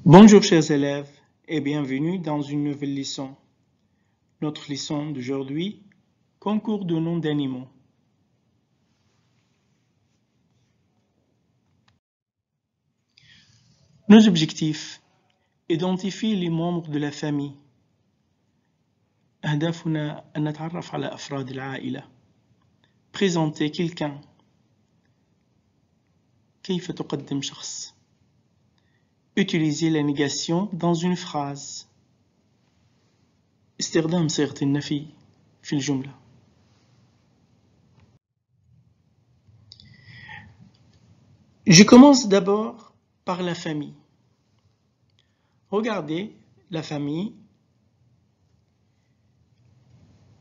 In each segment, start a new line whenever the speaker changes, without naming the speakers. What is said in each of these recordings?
Bonjour chers élèves et bienvenue dans une nouvelle leçon. Notre leçon d'aujourd'hui, concours de noms d'animaux. Nos objectifs: identifier les membres de la famille. أهدافنا أن نتعرف على أفراد العائلة. Présenter quelqu'un. كيف تقدم شخص. Utiliser la négation dans une phrase. استخدام صيغة النفي في الجملة. Je commence d'abord par la famille. Regardez la famille.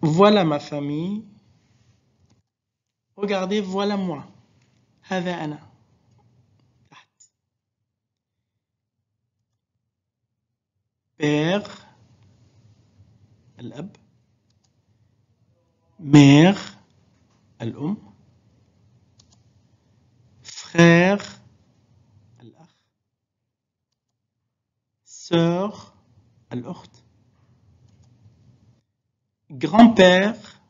Voilà ma famille. Regardez, voilà moi. هذا أنا. Père, الأب. Mère, الأم. Frère, الأخ. Sœur, الأخت. Grand-père.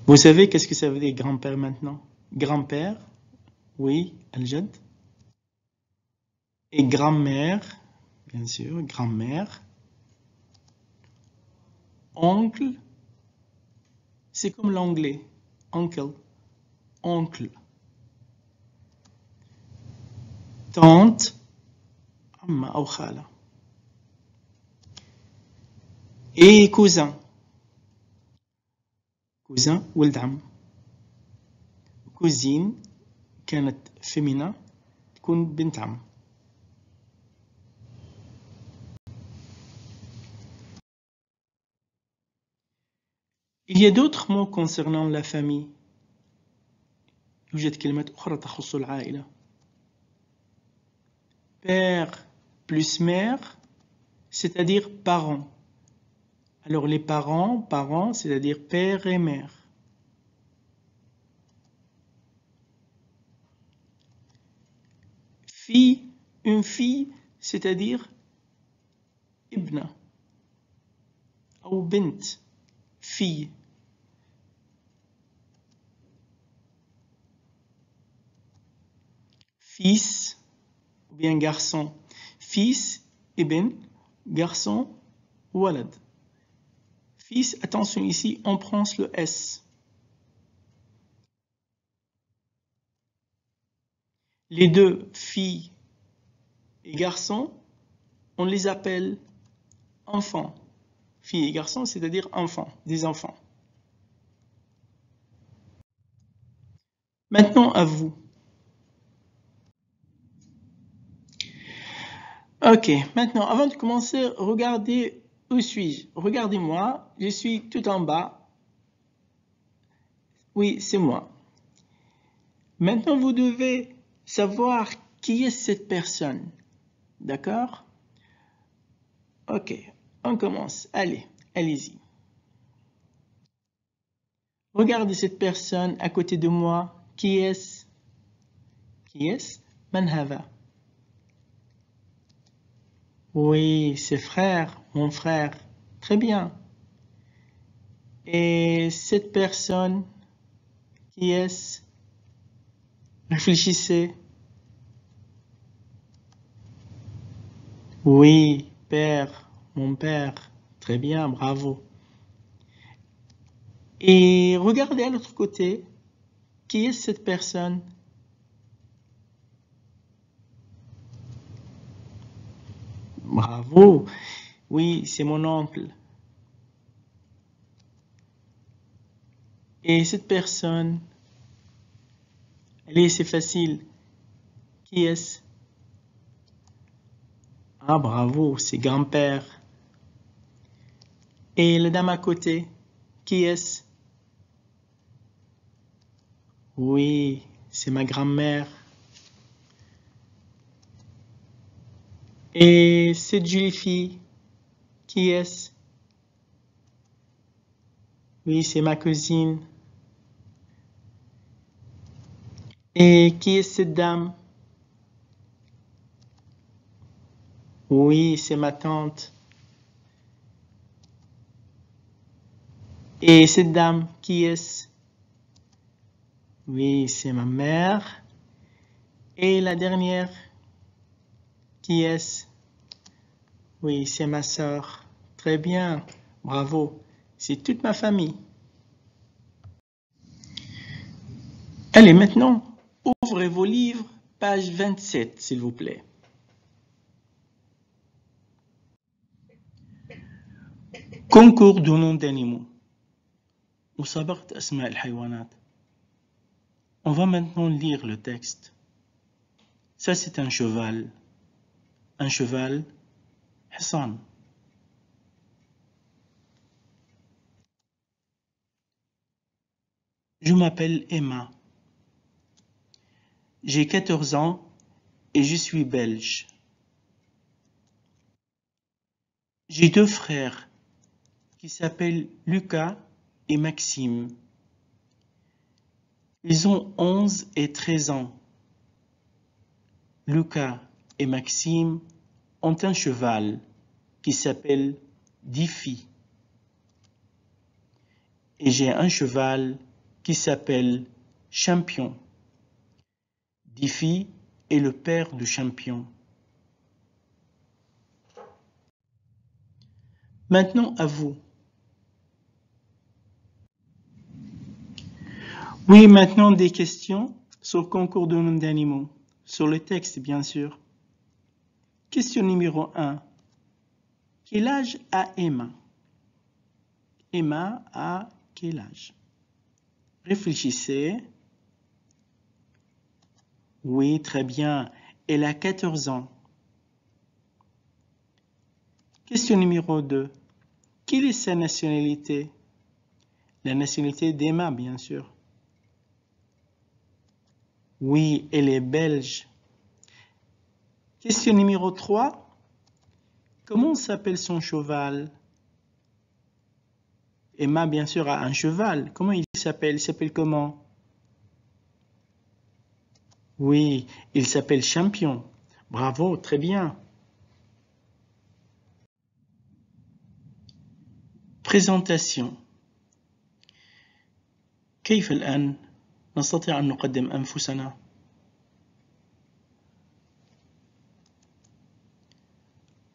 Vous savez qu'est-ce que ça veut dire grand-père maintenant? Grand-père, oui, الجد. Et grand-mère, bien sûr, grand-mère. Oncle, c'est comme l'anglais, uncle, oncle. Tante, عمة أو خالة. Et cousin. cousin ولد عم. cousine كانت féminin تكون بنت عم. Il y a d'autres mots concernant la famille. يوجد كلمات أخرى تخص العائلة. Père plus mère, c'est-à-dire parents. Alors les parents, c'est-à-dire père et mère. Fille, une fille, c'est-à-dire ابنة أو بنت, fille. Fils ou bien garçon. Fils, ibn, garçon, walad. Fils, attention ici, on prononce le S. Les deux, filles et garçons, on les appelle enfants. Filles et garçons, c'est-à-dire enfants, des enfants. Maintenant, à vous. Ok, maintenant, avant de commencer, regardez où suis-je. Regardez-moi, je suis tout en bas. Oui, c'est moi. Maintenant, vous devez savoir qui est cette personne. D'accord? Ok, on commence. Allez, allez-y. Regardez cette personne à côté de moi. Qui est-ce? Qui est-ce? Man hava? Oui, c'est frère, mon frère. Très bien. Et cette personne, qui est-ce? Réfléchissez. Oui, père, mon père. Très bien, bravo. Et regardez à l'autre côté. Qui est cette personne? Bravo. Oui, c'est mon oncle. Et cette personne, allez, c'est facile. Qui est-ce? Ah, bravo, c'est grand-père. Et la dame à côté, qui est-ce? Oui, c'est ma grand-mère. Et cette jolie fille, qui est-ce? Oui, c'est ma cousine. Et qui est cette dame? Oui, c'est ma tante. Et cette dame, qui est-ce? Oui, c'est ma mère. Et la dernière, qui est-ce? Oui, c'est ma sœur. Très bien, bravo. C'est toute ma famille. Allez, maintenant, ouvrez vos livres, page 27, s'il vous plaît. Concours de noms d'animaux. مسابقة أسماء الحيوانات. On va maintenant lire le texte. Ça, c'est un cheval. Un cheval, حصان. Je m'appelle Emma. J'ai 14 ans et je suis belge. J'ai deux frères qui s'appellent Lucas et Maxime. Ils ont 11 et 13 ans. Lucas et Maxime ont un cheval qui s'appelle Diffie. Et j'ai un cheval qui s'appelle Champion. Diffie est le père de Champion. Maintenant à vous. Oui, maintenant des questions sur le concours de noms d'animaux. Sur le texte, bien sûr. Question numéro 1. Quel âge a Emma? Emma a quel âge? Réfléchissez. Oui, très bien. Elle a 14 ans. Question numéro 2. Quelle est sa nationalité? La nationalité d'Emma, bien sûr. Oui, elle est belge. Question numéro 3. Comment s'appelle son cheval? Emma, bien sûr, a un cheval. Comment il s'appelle? Il s'appelle comment? Oui, il s'appelle Champion. Bravo, très bien. Présentation. كيف الآن نستطيع أن نقدم أنفسنا؟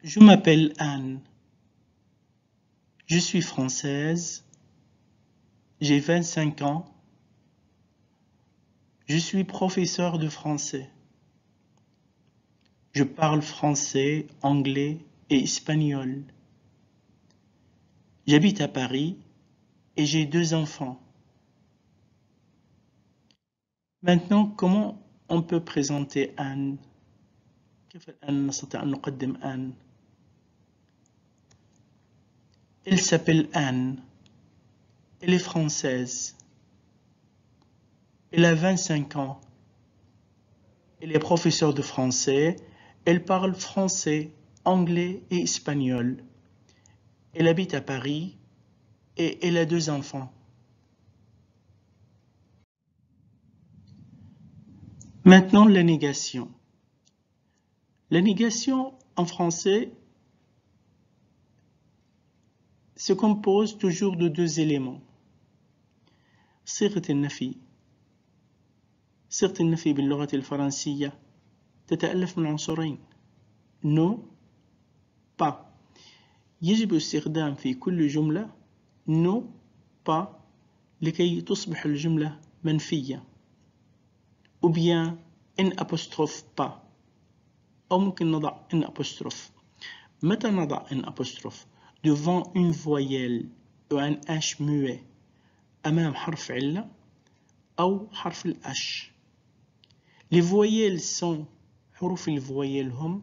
Je m'appelle Anne. Je suis française. J'ai 25 ans. Je suis professeur de français. Je parle français, anglais et espagnol. J'habite à Paris et j'ai 2 enfants. Maintenant, comment on peut présenter Anne? كيف الآن نستطيع أن نقدم Anne? Elle s'appelle Anne. Elle est française. Elle a 25 ans. Elle est professeure de français. Elle parle français, anglais et espagnol. Elle habite à Paris et elle a 2 enfants. Maintenant, la négation. La négation en français se compose toujours de 2 éléments. صيغة النفي. صيغة النفي باللغة الفرنسية تتألف من عنصرين. No, pas. يجب استخدام في كل جملة no, pas لكي تصبح الجملة منفية. Ou bien ان apostrophe pas. أو ممكن نضع ان apostrophe. متى نضع ان apostrophe devant une voyelle ou un H muet أمام حرف علة أو حرف الأش. Les voyelles sont حروف الفويل هم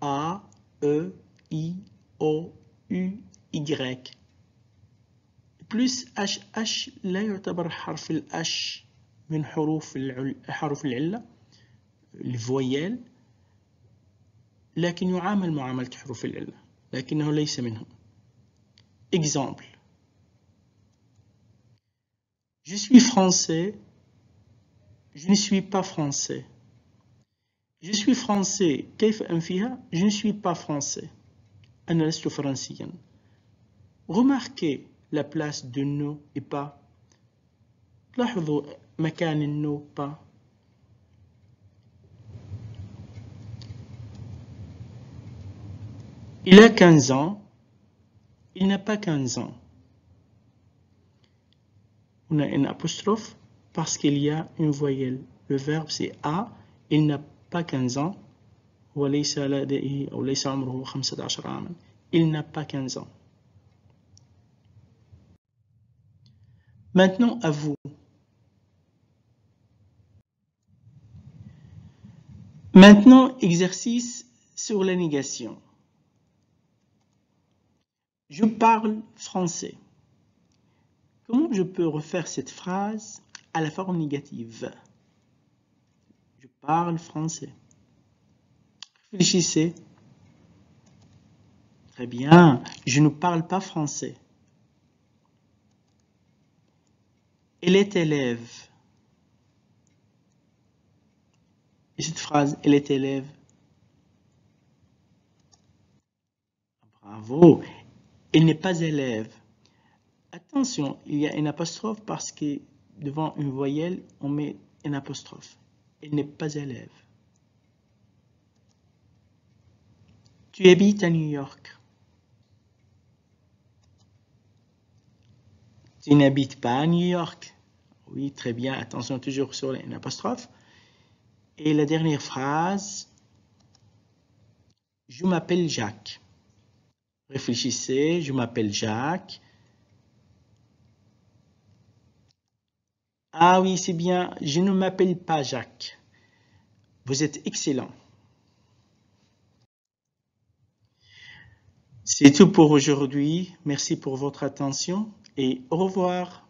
A, E, I, O, U, Y. plus HH لا يعتبر حرف الأش من حروف العلة الفويل، لكن يعامل معاملة حروف العلة لكنه ليس منهم. Exemple. Je suis français. Je ne suis pas français. Je suis français. كيف أم فيها? Je ne suis pas français. أنا لست فرنسيا. Remarquez la place de nous et pas. لاحظوا مكان النو pas. Il a 15 ans. Il n'a pas 15 ans. On a une apostrophe parce qu'il y a une voyelle. Le verbe c'est a. Il n'a pas 15 ans. وليس لديه أو ليس عمره 15 عاما. Il n'a pas 15 ans. Maintenant à vous. Maintenant, exercice sur la négation. Je parle français. Comment je peux refaire cette phrase à la forme négative? Je parle français. Réfléchissez. Très bien. Je ne parle pas français. Elle est élève. Et cette phrase, elle est élève. Bravo. Elle n'est pas élève. Attention, il y a une apostrophe parce que devant une voyelle, on met une apostrophe. Elle n'est pas élève. Tu habites à New York. Tu n'habites pas à New York. Oui, très bien. Attention toujours sur une apostrophe. Et la dernière phrase. Je m'appelle Jacques. Réfléchissez. Je m'appelle Jacques. Ah oui, c'est bien. Je ne m'appelle pas Jacques. Vous êtes excellent. C'est tout pour aujourd'hui. Merci pour votre attention et au revoir.